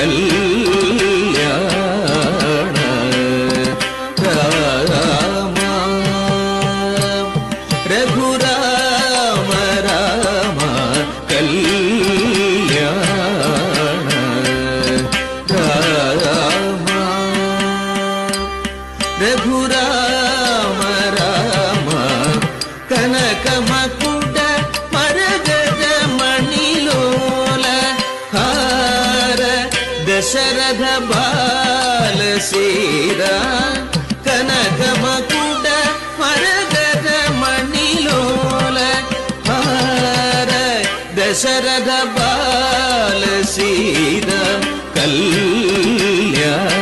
Kalyana Rama Raghurama Rama Kalyana Rama Raghurama Rama కనకమకుట మరగద మణిలోల హార Dasharatha బాలశీరా కనకమకుట మరగద మణిలోల హార Dasharatha బాలశీరా Kalyana